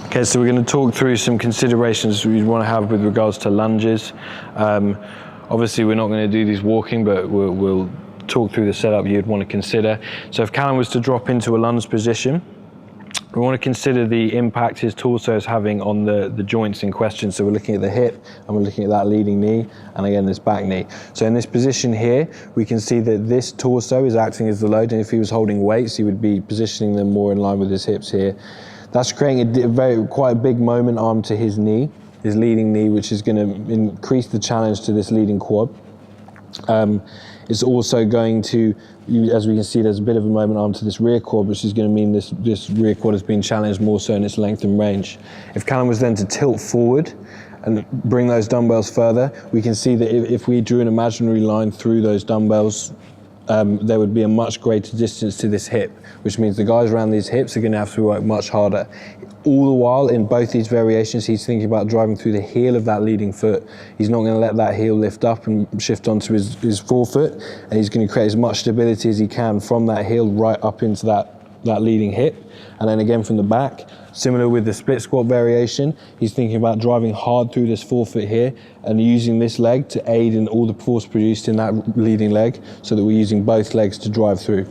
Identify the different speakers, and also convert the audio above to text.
Speaker 1: Okay, so we're going to talk through some considerations we want to have with regards to lunges. Obviously, we're not going to do these walking, but we'll talk through the setup you'd want to consider. So if Callum was to drop into a lunge position, we want to consider the impact his torso is having on the joints in question. So we're looking at the hip and we're looking at that leading knee and again this back knee. So in this position here, we can see that this torso is acting as the load, and if he was holding weights, he would be positioning them more in line with his hips here. That's creating quite a big moment arm to his knee, his leading knee, which is going to increase the challenge to this leading quad. It's also going to, as we can see, there's a bit of a moment arm to this rear quad, which is going to mean this rear quad has been challenged more so in its length and range. If Callum was then to tilt forward and bring those dumbbells further, we can see that if we drew an imaginary line through those dumbbells, there would be a much greater distance to this hip, which means the guys around these hips are going to have to work much harder. All the while, in both these variations, he's thinking about driving through the heel of that leading foot. He's not going to let that heel lift up and shift onto his forefoot, and he's going to create as much stability as he can from that heel right up into that leading hip. And then again from the back, similar with the split squat variation, he's thinking about driving hard through this forefoot here and using this leg to aid in all the force produced in that leading leg, so that we're using both legs to drive through.